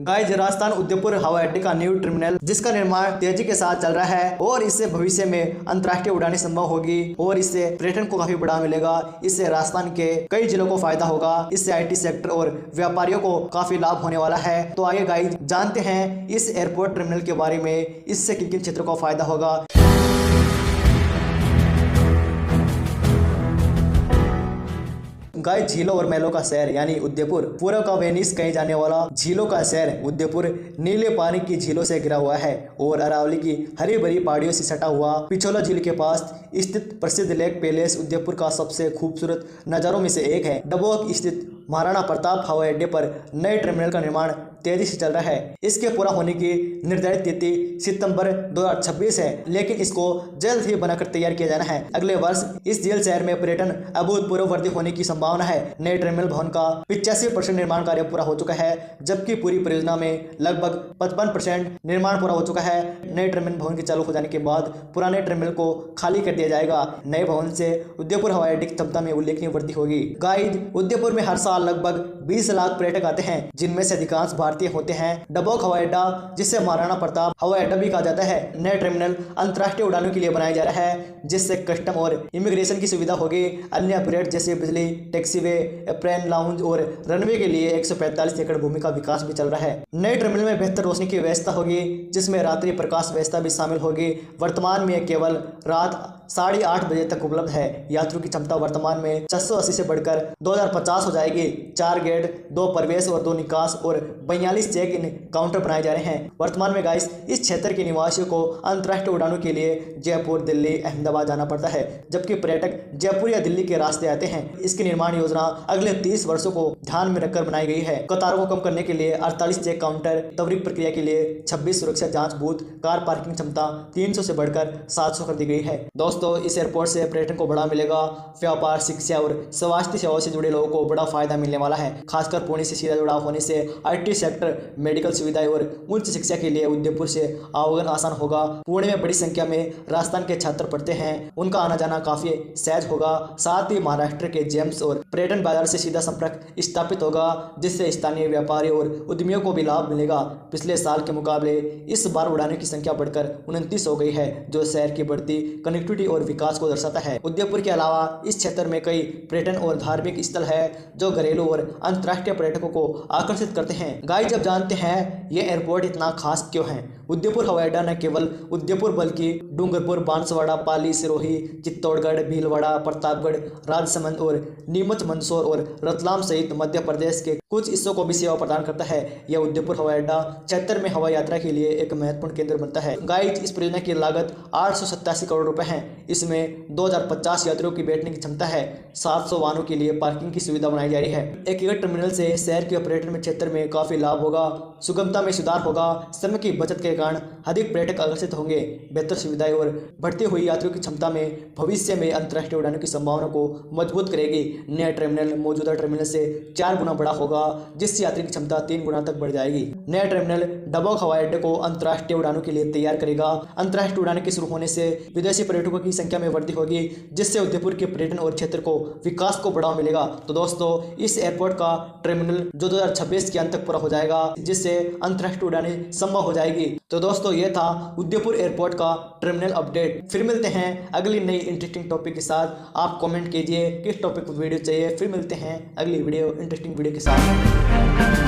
Guys, Rajasthan Udaipur हवाई अड्डे का न्यू टर्मिनल जिसका निर्माण तेजी के साथ चल रहा है और इससे भविष्य में अंतर्राष्ट्रीय उड़ानें संभव होगी और इससे पर्यटन को काफी बढ़ावा मिलेगा। इससे राजस्थान के कई जिलों को फायदा होगा। इससे IT सेक्टर और व्यापारियों को काफी लाभ होने वाला है। तो आइए गाइस जानते हैं इस एयरपोर्ट टर्मिनल के बारे में, इससे किन किन क्षेत्रों को फायदा होगा। गाइस, झीलों और महलों का शहर यानी उदयपुर, पूर्व का वेनिस कहे जाने वाला झीलों का शहर उदयपुर नीले पानी की झीलों से घिरा हुआ है और अरावली की हरी भरी पहाड़ियों से सटा हुआ। पिछोला झील के पास स्थित प्रसिद्ध लेक पैलेस उदयपुर का सबसे खूबसूरत नज़ारों में से एक है। डबोक स्थित महाराणा प्रताप हवाई अड्डे पर नए टर्मिनल का निर्माण तेजी से चल रहा है। इसके पूरा होने की निर्धारित तिथि सितंबर 2026 है, लेकिन इसको जल्द ही बनाकर तैयार किया जाना है। अगले वर्ष इस झील शहर में पर्यटन अभूतपूर्व वृद्धि होने की संभावना है। नए टर्मिनल भवन का 85% निर्माण कार्य पूरा हो चुका है, जबकि पूरी परियोजना में लगभग 55% निर्माण पूरा हो चुका है। नए टर्मिनल भवन के चालू हो जाने के बाद पुराने टर्मिनल को खाली कर दिया जाएगा। नए भवन से उदयपुर हवाई अड्डे की क्षमता में उल्लेखनीय वृद्धि होगी। गाइस, उदयपुर में हर साल लगभग 20 लाख पर्यटक आते हैं, जिनमें से अधिकांश भारतीय होते हैं। डबोक हवाई अड्डा, जिसे महाराणा प्रताप हवाई अड्डा भी कहा जाता है, नए टर्मिनल अंतर्राष्ट्रीय उड़ानों के लिए बनाया जा रहा है, जिससे कस्टम और इमिग्रेशन की सुविधा होगी। अन्य अपग्रेड जैसे बिजली, टैक्सीवे, एप्रेन लाउंज और रनवे के लिए 145 एकड़ भूमि का विकास भी चल रहा है। नए टर्मिनल में बेहतर रोशनी की व्यवस्था होगी, जिसमें रात्रि प्रकाश व्यवस्था भी शामिल होगी। वर्तमान में केवल रात 8:30 बजे तक उपलब्ध है। यात्रियों की क्षमता वर्तमान में 680 से बढ़कर 2050 हो जाएगी। 4 गेट, 2 प्रवेश और 2 निकास और 42 चेक इन काउंटर बनाए जा रहे हैं। वर्तमान में गाइस, इस क्षेत्र के निवासियों को अंतर्राष्ट्रीय उड़ानों के लिए जयपुर, दिल्ली, अहमदाबाद जाना पड़ता है, जबकि पर्यटक जयपुर या दिल्ली के रास्ते आते हैं। इसकी निर्माण योजना अगले 30 वर्षों को ध्यान में रखकर बनाई गई है। कतारों को कम करने के लिए 48 चेक काउंटर, त्वरित प्रक्रिया के लिए 26 सुरक्षा जांच बूथ, कार पार्किंग क्षमता 300 से बढ़कर 700 कर दी गई है। दोस्तों, इस एयरपोर्ट से पर्यटन को बढ़ा मिलेगा। व्यापार, शिक्षा और स्वास्थ्य सेवाओं से जुड़े लोगों को बड़ा फायदा मिलने वाला है। खासकर पुणे से सीधा जुड़ाव होने से IT सेक्टर, मेडिकल सुविधाएं और उच्च शिक्षा के लिए उदयपुर से आवागमन आसान होगा। पुणे में बड़ी संख्या में राजस्थान के छात्र पढ़ते हैं, उनका आना जाना काफी सहज होगा। साथ ही महाराष्ट्र के जेम्स और पर्यटन बाजार से सीधा संपर्क स्थापित होगा, जिससे स्थानीय व्यापारी और उद्यमियों को भी लाभ मिलेगा। पिछले साल के मुकाबले इस बार उड़ानों की संख्या बढ़कर 29 हो गई है, जो शहर की बढ़ती कनेक्टिविटी और विकास को दर्शाता है। उदयपुर के अलावा इस क्षेत्र में कई पर्यटन और धार्मिक स्थल है, जो घरेलू और अंतर्राष्ट्रीय पर्यटकों को आकर्षित करते हैं। गाइस, जब जानते हैं ये एयरपोर्ट इतना खास क्यों है। उदयपुर हवाई अड्डा न केवल उदयपुर बल्कि डूंगरपुर, बांसवाड़ा, पाली, सिरोही, चित्तौड़गढ़, भीलवाड़ा, प्रतापगढ़, राजसमंद और नीमच, मंदसौर और रतलाम सहित मध्य प्रदेश के कुछ हिस्सों को भी सेवा प्रदान करता है। यह उदयपुर हवाई अड्डा क्षेत्र में हवाई यात्रा के लिए एक महत्वपूर्ण केंद्र बनता है। गाइस, इस परियोजना की लागत 887 करोड़ रुपए है। इसमें 2050 यात्रियों की बैठने की क्षमता है। 700 वाहनों के लिए पार्किंग की सुविधा बनाई जा रही है। एकीकृत टर्मिनल से शहर के पर्यटन क्षेत्र में काफी लाभ होगा। सुगमता में सुधार होगा। समय की बचत के कारण अधिक पर्यटक आकर्षित होंगे। बेहतर सुविधाएं और बढ़ती हुई यात्रियों की क्षमता में भविष्य में अंतर्राष्ट्रीय उड़ानों की संभावना को मजबूत करेगी। नया टर्मिनल मौजूदा टर्मिनल से 4 गुना बड़ा होगा, जिससे यात्री की क्षमता 3 गुना तक बढ़ जाएगी। नया टर्मिनल डबोक हवाई अड्डे को अंतर्राष्ट्रीय उड़ानों के लिए तैयार करेगा। अंतर्राष्ट्रीय उड़ानें के शुरू होने से विदेशी पर्यटकों की संख्या में वृद्धि होगी, जिससे उदयपुर के पर्यटन और क्षेत्र को विकास को बढ़ावा मिलेगा। तो दोस्तों, इस एयरपोर्ट का टर्मिनल जो 2026 के अंत तक पूरा हो जाएगा, जिससे अंतर्राष्ट्रीय उड़ानें संभव हो जाएगी। तो दोस्तों, ये था उदयपुर एयरपोर्ट का टर्मिनल अपडेट। फिर मिलते हैं अगली नई इंटरेस्टिंग टॉपिक के साथ। आप कमेंट कीजिए किस टॉपिक पर वीडियो चाहिए। फिर मिलते हैं अगली वीडियो इंटरेस्टिंग वीडियो के साथ।